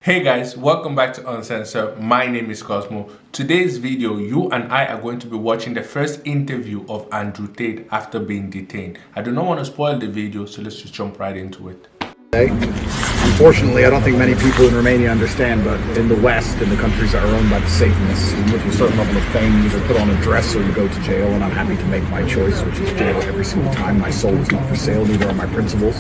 Hey guys, welcome back to Uncensored. My name is Cosmo. Today's video, you and I are going to be watching the first interview of Andrew Tate after being detained. I do not want to spoil the video, so let's just jump right into it. Unfortunately, I don't think many people in Romania understand, but in the West, in the countries that are owned by the Satanists, you with a certain level of fame, you either put on a dress or you go to jail, and I'm happy to make my choice, which is jail every single time. My soul is not for sale, neither are my principles.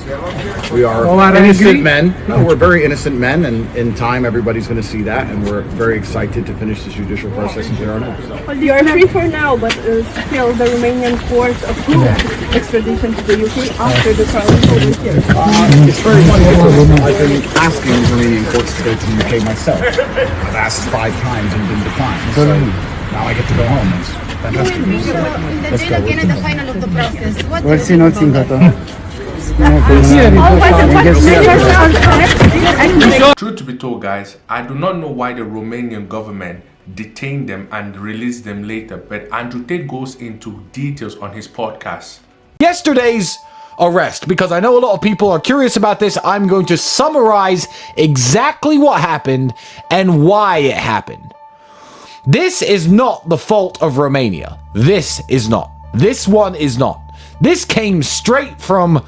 We are innocent men. No, we're very innocent men, and in time, everybody's going to see that, and we're very excited to finish this judicial process and clear our names. Well, you are free for now, but still the Romanian court approved extradition to the UK after the trial is over here. It's very funny because I've been asking Romanian courts to go to the UK myself. I've asked 5 times and been declined. So now I get to go home. It's fantastic news. You will be in the jail again at the final of the process. What do We'll you see think nothing about Truth to be told, guys, I do not know why the Romanian government detained them and released them later, but Andrew Tate goes into details on his podcast. Yesterday's arrest, because I know a lot of people are curious about this. I'm going to summarize exactly what happened and why it happened. This is not the fault of Romania. This is not. This one is not. This came straight from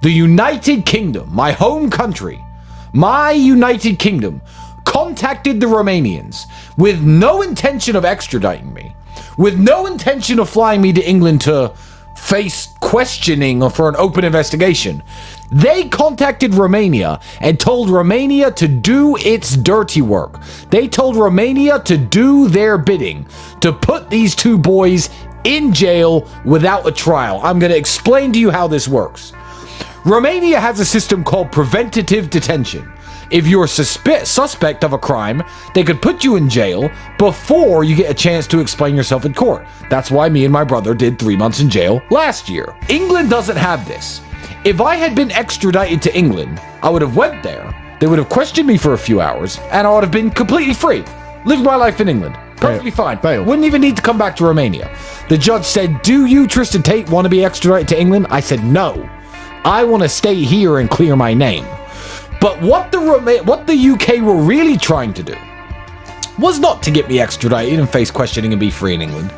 the United Kingdom, my home country. My United Kingdom contacted the Romanians with no intention of extraditing me, with no intention of flying me to England to face questioning or for an open investigation. They contacted Romania and told Romania to do its dirty work. They told Romania to do their bidding, to put these 2 boys in jail without a trial. I'm going to explain to you how this works. Romania has a system called preventative detention. If you're a suspect of a crime, they could put you in jail before you get a chance to explain yourself in court. That's why me and my brother did 3 months in jail last year. England doesn't have this. If I had been extradited to England, I would have went there. They would have questioned me for a few hours, and I would have been completely free. Lived my life in England. Perfectly fine. Wouldn't even need to come back to Romania. The judge said, "Do you, Tristan Tate, want to be extradited to England?" I said, "No. I want to stay here and clear my name." But what the UK were really trying to do was not to get me extradited and face questioning and be free in England.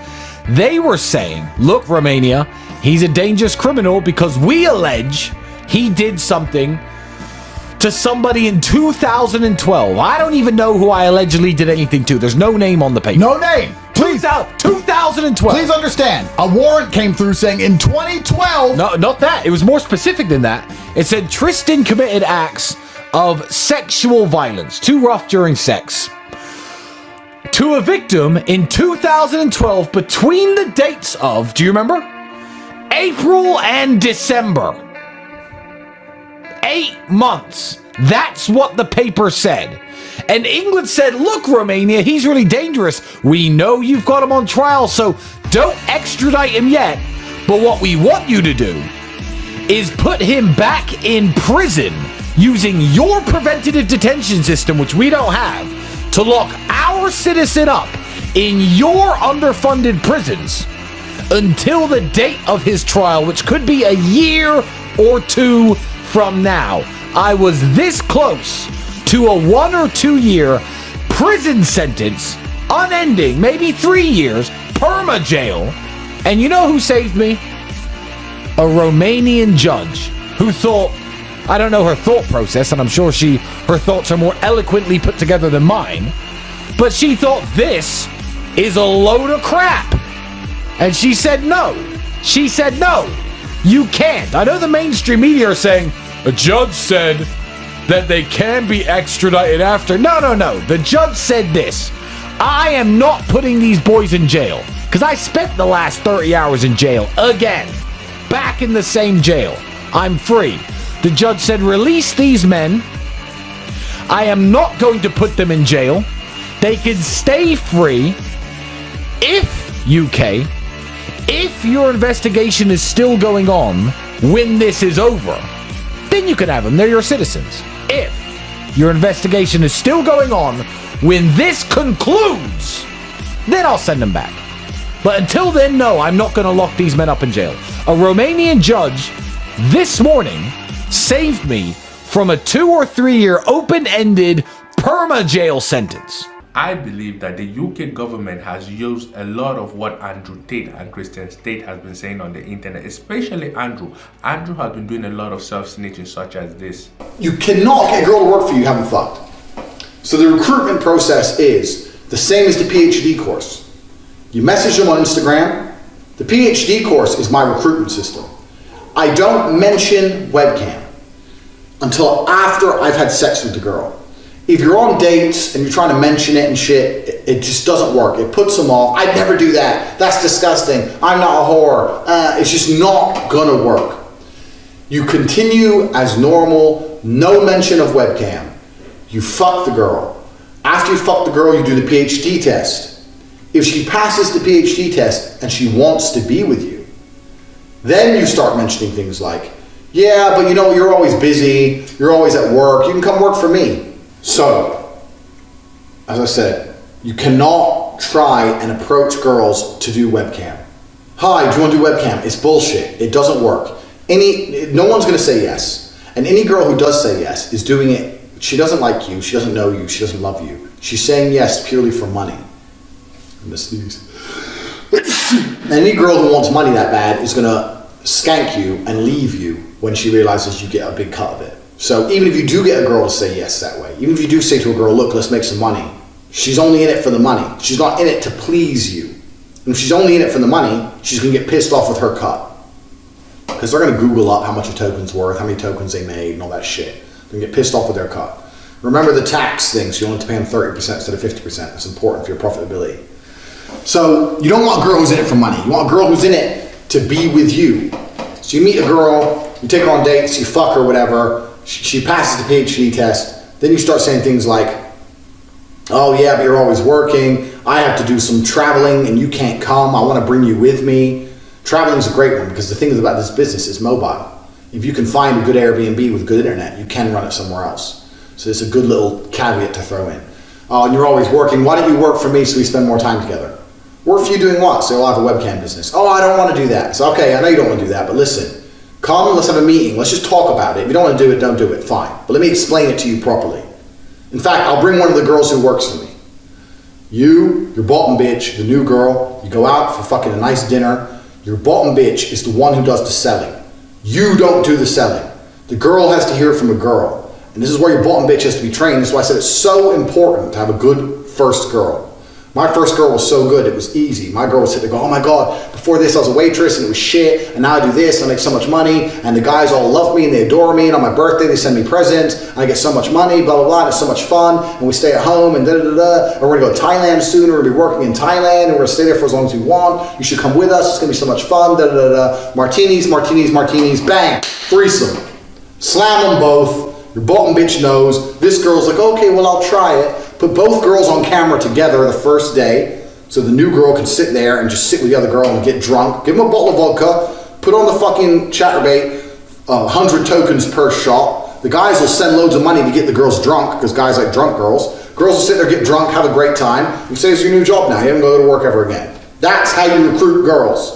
They were saying, "Look, Romania, he's a dangerous criminal because we allege he did something to somebody in 2012. I don't even know who I allegedly did anything to. There's no name on the paper. No name. Please. 2012. Please understand, a warrant came through saying in 2012. No, not that. It was more specific than that. It said Tristan committed acts of sexual violence, too rough during sex, to a victim in 2012 between the dates of, do you remember? April and December. 8 months. That's what the paper said. And England said, "Look, Romania, he's really dangerous. We know you've got him on trial, so don't extradite him yet. But what we want you to do is put him back in prison using your preventative detention system, which we don't have, to lock our citizen up in your underfunded prisons until the date of his trial, which could be a year or 2 from now." I was this close to a 1 or 2 year prison sentence, unending, maybe 3 years, perma jail. And you know who saved me? A Romanian judge who thought, I don't know her thought process, and I'm sure her thoughts are more eloquently put together than mine, but she thought this is a load of crap. And she said no. She said no. You can't. I know the mainstream media are saying, a judge said that they can be extradited after. No. The judge said this: I am not putting these boys in jail, because I spent the last 30 hours in jail again, back in the same jail. I'm free. The judge said, release these men. I am not going to put them in jail. They can stay free if, UK, if your investigation is still going on when this is over, then you can have them. They're your citizens. If your investigation is still going on when this concludes, then I'll send them back. But until then, no, I'm not going to lock these men up in jail. A Romanian judge this morning saved me from a 2 or 3 year open-ended perma jail sentence. I believe that the UK government has used a lot of what Andrew Tate and Christian Tate has been saying on the internet, especially Andrew. Andrew has been doing a lot of self-snitching such as this. You cannot get a girl to work for you haven't fucked. So the recruitment process is the same as the PhD course. You message them on Instagram. The PhD course is my recruitment system. I don't mention webcam until after I've had sex with the girl. If you're on dates and you're trying to mention it and shit, it just doesn't work. It puts them off. I'd never do that. That's disgusting. I'm not a whore. It's just not gonna work. You continue as normal, no mention of webcam. You fuck the girl. After you fuck the girl, you do the PhD test. If she passes the PhD test and she wants to be with you, then you start mentioning things like, yeah, but you know, you're always busy, you're always at work, you can come work for me. So, as I said, you cannot try and approach girls to do webcam. Hi, do you want to do webcam? It's bullshit. It doesn't work. No one's going to say yes. And any girl who does say yes is doing it. She doesn't like you. She doesn't know you. She doesn't love you. She's saying yes purely for money. I'm going to sneeze. Any girl who wants money that bad is going to skank you and leave you when she realizes you get a big cut of it. So even if you do get a girl to say yes that way, even if you do say to a girl, look, let's make some money, she's only in it for the money. She's not in it to please you. And if she's only in it for the money, she's going to get pissed off with her cut. Because they're going to Google up how much a token's worth, how many tokens they made, and all that shit. They're going to get pissed off with their cut. Remember the tax thing, so you only have to pay them 30% instead of 50%. That's important for your profitability. So you don't want a girl who's in it for money. You want a girl who's in it to be with you. So you meet a girl, you take her on dates, you fuck her, whatever. She passes the PhD test. Then you start saying things like, oh yeah, but you're always working. I have to do some traveling and you can't come. I want to bring you with me. Traveling is a great one because the thing about this business is mobile. If you can find a good Airbnb with good internet, you can run it somewhere else. So it's a good little caveat to throw in. Oh, and you're always working. Why don't you work for me so we spend more time together? Work for you doing what? So you'll have a webcam business. Oh, I don't want to do that. So okay, I know you don't want to do that, but listen. Come, let's have a meeting. Let's just talk about it. If you don't want to do it, don't do it. Fine. But let me explain it to you properly. In fact, I'll bring one of the girls who works for me. You, your bottom bitch, the new girl, you go out for fucking a nice dinner. Your bottom bitch is the one who does the selling. You don't do the selling. The girl has to hear it from a girl. And this is where your bottom bitch has to be trained. That's why I said it's so important to have a good first girl. My first girl was so good, it was easy. My girl would sit there and go, oh my God, before this I was a waitress and it was shit, and now I do this and I make so much money, and the guys all love me and they adore me, and on my birthday they send me presents, and I get so much money, blah, blah, blah, and it's so much fun, and we stay at home, and da-da-da-da, and we're gonna go to Thailand soon, we're gonna be working in Thailand, and we're gonna stay there for as long as we want, you should come with us, it's gonna be so much fun, da-da-da-da, martinis, martinis, martinis, bang, threesome. Slam them both, your bottom bitch knows, this girl's like, okay, well I'll try it. Put both girls on camera together the first day, so the new girl can sit there and just sit with the other girl and get drunk. Give them a bottle of vodka, put on the fucking chatterbait, 100 tokens per shot. The guys will send loads of money to get the girls drunk, because guys like drunk girls. Girls will sit there, get drunk, have a great time. You say it's your new job now, you haven't go to work ever again. That's how you recruit girls.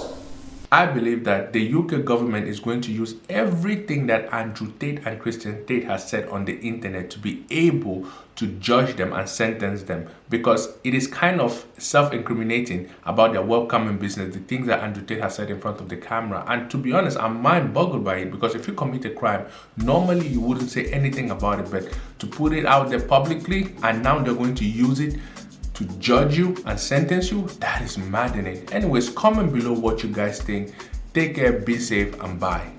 I believe that the UK government is going to use everything that Andrew Tate and Christian Tate has said on the internet to be able to judge them and sentence them, because it is kind of self-incriminating about their welcoming business, the things that Andrew Tate has said in front of the camera. And to be honest, I'm mind-boggled by it, because if you commit a crime, normally you wouldn't say anything about it, but to put it out there publicly and now they're going to use it to judge you and sentence you, that is maddening. Anyways, comment below what you guys think. Take care, be safe, and bye.